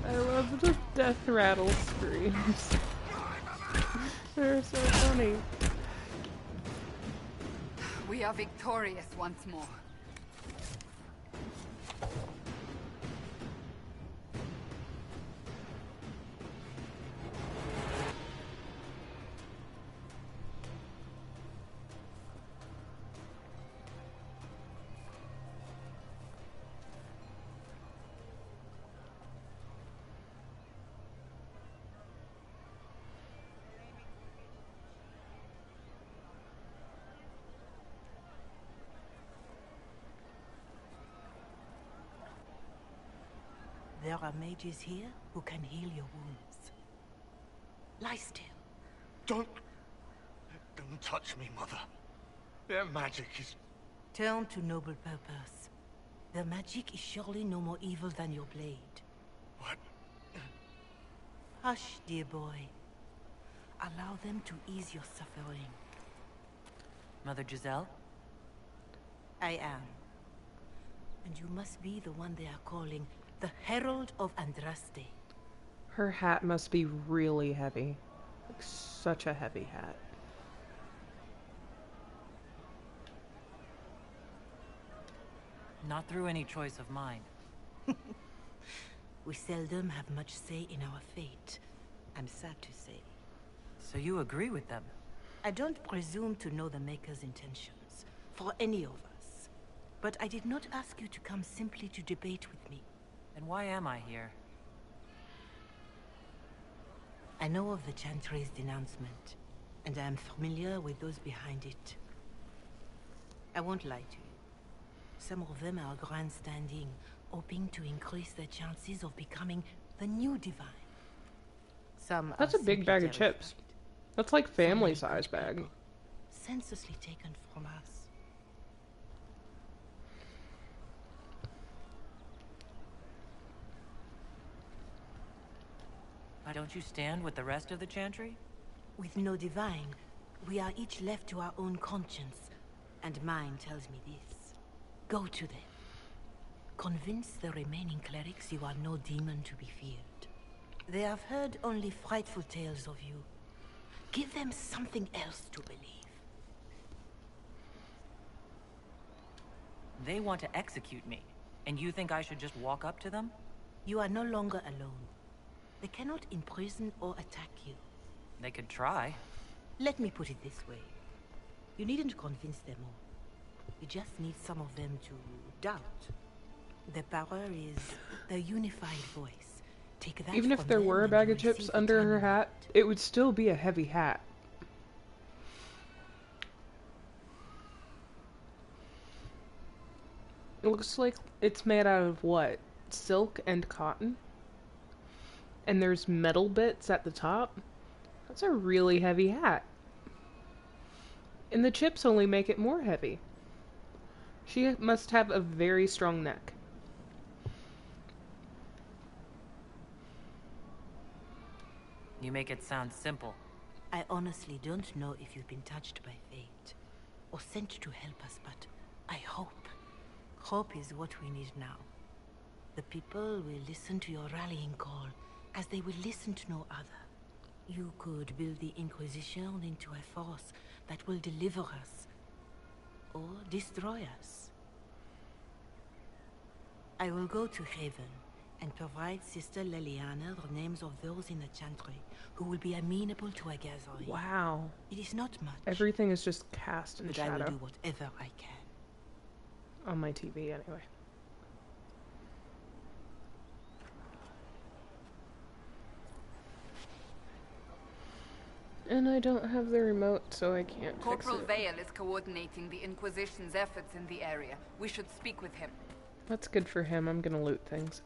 I love the death rattle screams. They're so funny. We are victorious once more. There are mages here who can heal your wounds. Lie still. Don't touch me, Mother. Their magic is... Turn to noble purpose. Their magic is surely no more evil than your blade. What? Hush, dear boy. Allow them to ease your suffering. Mother Giselle? I am. And you must be the one they are calling the Herald of Andraste. Her hat must be really heavy. Like such a heavy hat. Not through any choice of mine. We seldom have much say in our fate, I'm sad to say. So you agree with them? I don't presume to know the Maker's intentions, for any of us. But I did not ask you to come simply to debate with me. Then why am I here? I know of the Chantry's denouncement, and I am familiar with those behind it. I won't lie to you. Some of them are grandstanding, hoping to increase their chances of becoming the new divine. Some That's a big bag of chips. That's like family size bag. Senselessly taken from us. Why don't you stand with the rest of the Chantry? With no divine, we are each left to our own conscience, and mine tells me this. Go to them. Convince the remaining clerics you are no demon to be feared. They have heard only frightful tales of you. Give them something else to believe. They want to execute me, and you think I should just walk up to them? You are no longer alone. They cannot imprison or attack you. They could try. Let me put it this way. You needn't convince them all. You just need some of them to doubt. The power is the unified voice. Take that. Even if there were a bag of chips under her hat, it would still be a heavy hat. It looks like it's made out of what? Silk and cotton? And there's metal bits at the top? That's a really heavy hat. And the chips only make it more heavy. She must have a very strong neck. You make it sound simple. I honestly don't know if you've been touched by fate, or sent to help us, but I hope. Hope is what we need now. The people will listen to your rallying call, as they will listen to no other. You could build the Inquisition into a force that will deliver us, or destroy us. I will go to Haven and provide Sister Leliana the names of those in the Chantry who will be amenable to a gathering. Wow. It is not much. Everything is just cast in but shadow. I will do whatever I can. On my TV, anyway. And I don't have the remote, so I can't fix Corporal it. Vale is coordinating the Inquisition's efforts in the area. We should speak with him. That's good for him. I'm gonna loot things.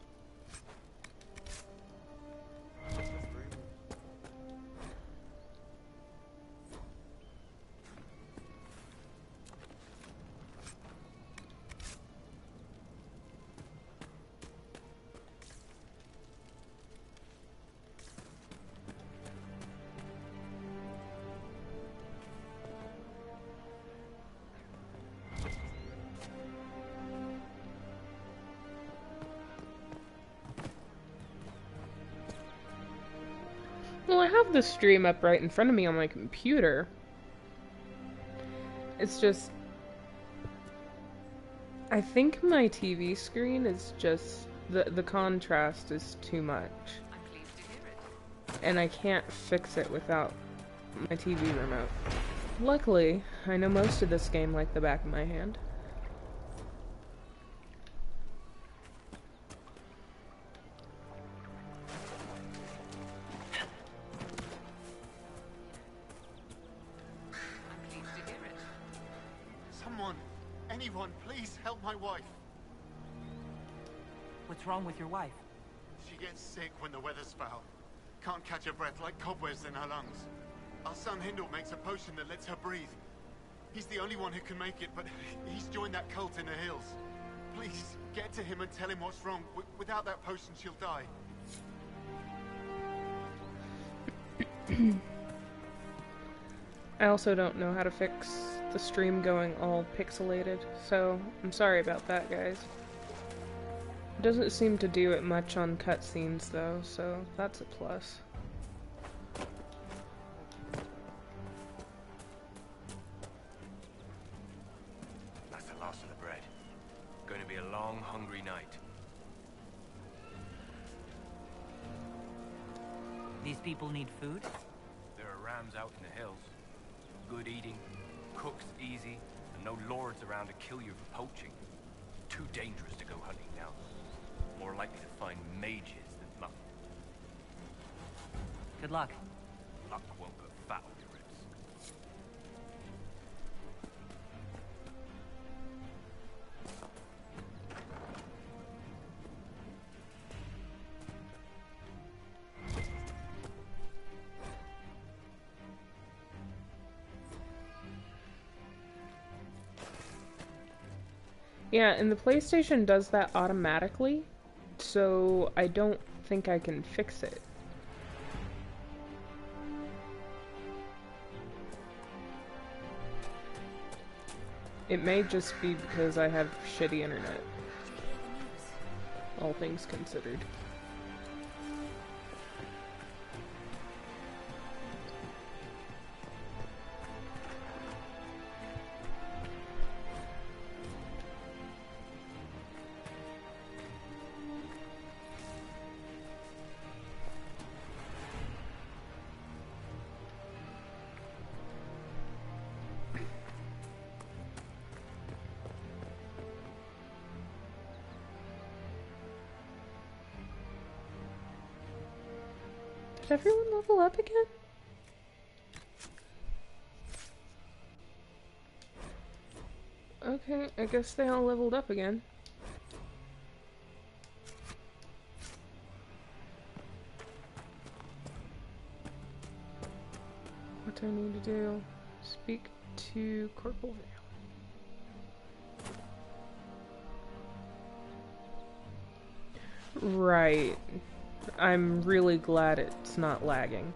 Well, I have the stream up right in front of me on my computer. It's just... I think my TV screen is just... The contrast is too much. And I can't fix it without my TV remote. Luckily, I know most of this game like the back of my hand. Anyone, please help my wife. What's wrong with your wife? She gets sick when the weather's foul. Can't catch her breath, like cobwebs in her lungs. Our son Hindle makes a potion that lets her breathe. He's the only one who can make it, but he's joined that cult in the hills. Please, get to him and tell him what's wrong. Without that potion, she'll die. I also don't know how to fix the stream going all pixelated, so I'm sorry about that, guys. It doesn't seem to do it much on cutscenes, though, so that's a plus. That's the last of the bread. Going to be a long, hungry night. These people need food? There are rams out in the hills. Good eating, cooks easy, and no lords around to kill you for poaching. Too dangerous to go hunting now. More likely to find mages than muck. Good luck. Luck won't put fat on your ribs. Yeah, and the PlayStation does that automatically, so I don't think I can fix it. It may just be because I have shitty internet, all things considered. Did everyone level up again? Okay, I guess they all leveled up again. What do I need to do? Speak to Corporal Vale. Right. I'm really glad it's not lagging.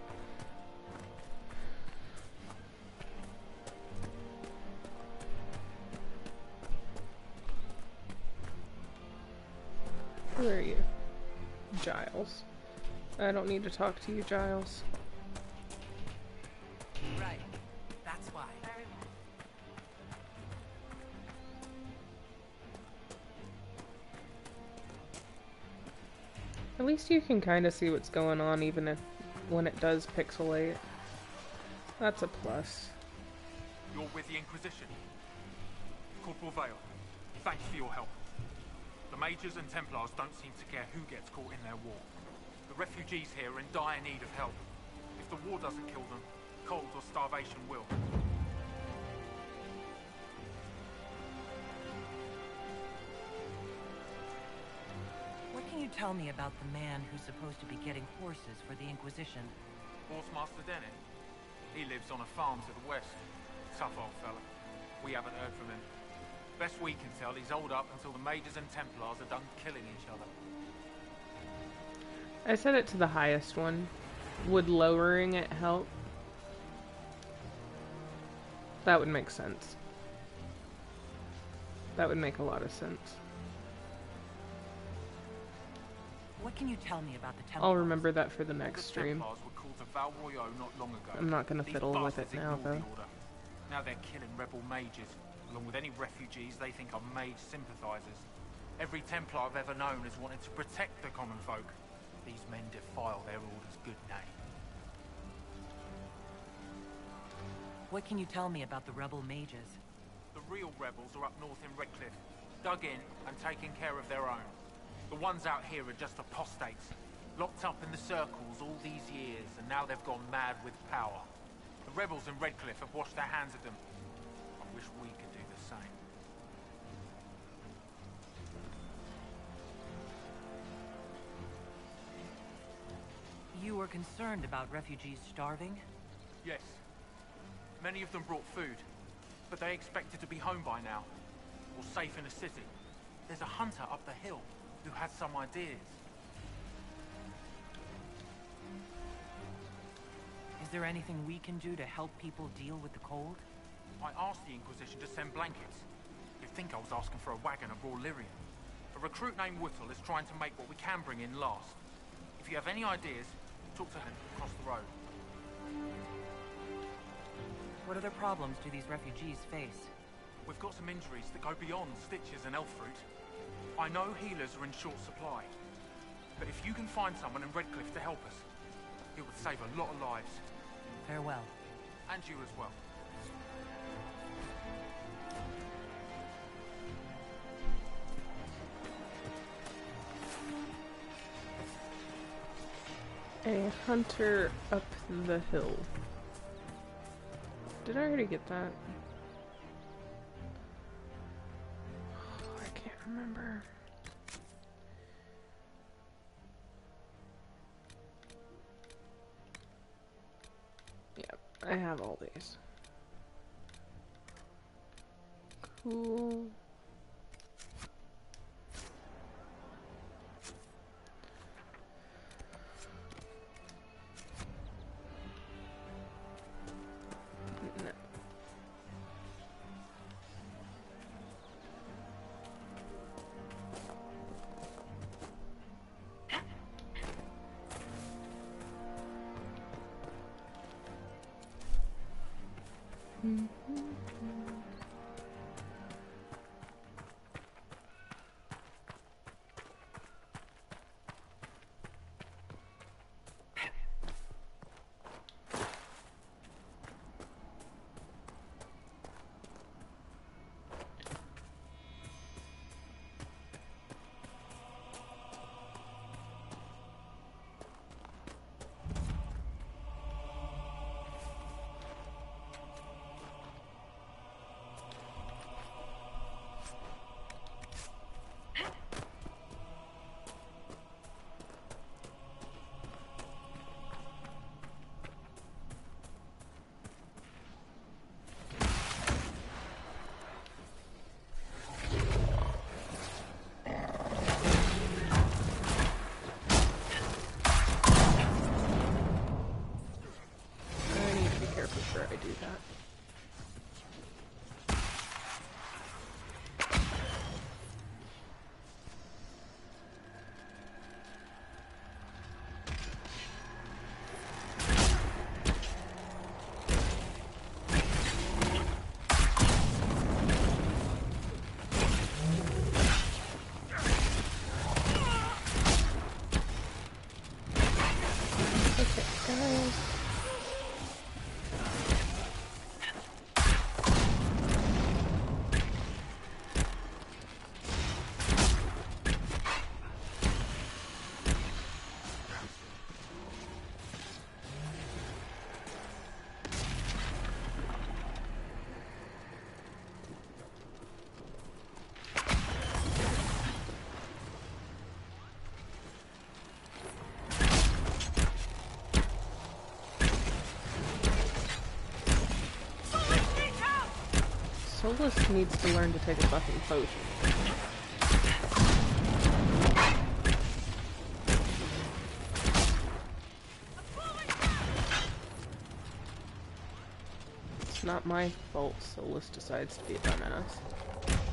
Giles. I don't need to talk to you, Giles. Right. That's why. At least you can kind of see what's going on even if when it does pixelate. That's a plus. You're with the Inquisition. Corporal Vale, thanks for your help. The Mages and Templars don't seem to care who gets caught in their war. The refugees here are in dire need of help. If the war doesn't kill them, cold or starvation will. What can you tell me about the man who's supposed to be getting horses for the Inquisition? Horsemaster Dennis. He lives on a farm to the west. Tough old fella. We haven't heard from him. Best we can tell, he's holed up until the Mages and Templars are done killing each other. I set it to the highest one. Would lowering it help? That would make sense. That would make a lot of sense. What can you tell me about the Templars? I'll remember that for the next stream. Templars were called the Val Royaux not long ago. I'm not gonna fiddle with it now, though. Now they're killing rebel mages, along with any refugees they think are mage sympathizers. Every Templar I've ever known has wanted to protect the common folk. These men defile their order's good name. What can you tell me about the rebel mages? The real rebels are up north in Redcliffe, dug in and taking care of their own. The ones out here are just apostates, locked up in the circles all these years, and now they've gone mad with power. The rebels in Redcliffe have washed their hands of them. I wish we could do the same. You were concerned about refugees starving? Yes. Many of them brought food, but they expected to be home by now, or safe in a city. There's a hunter up the hill who had some ideas. Is there anything we can do to help people deal with the cold? I asked the Inquisition to send blankets. You'd think I was asking for a wagon of raw lyrium. A recruit named Whittle is trying to make what we can bring in last. If you have any ideas, talk to him across the road. What other problems do these refugees face? We've got some injuries that go beyond stitches and elf fruit. I know healers are in short supply, but if you can find someone in Redcliffe to help us, it would save a lot of lives. Farewell. And you as well. A hunter up the hill. Did I already get that? I can't remember. Yep, I have all these. Cool. Solus needs to learn to take a fucking potion. It's not my fault Solus decides to be a dumbass.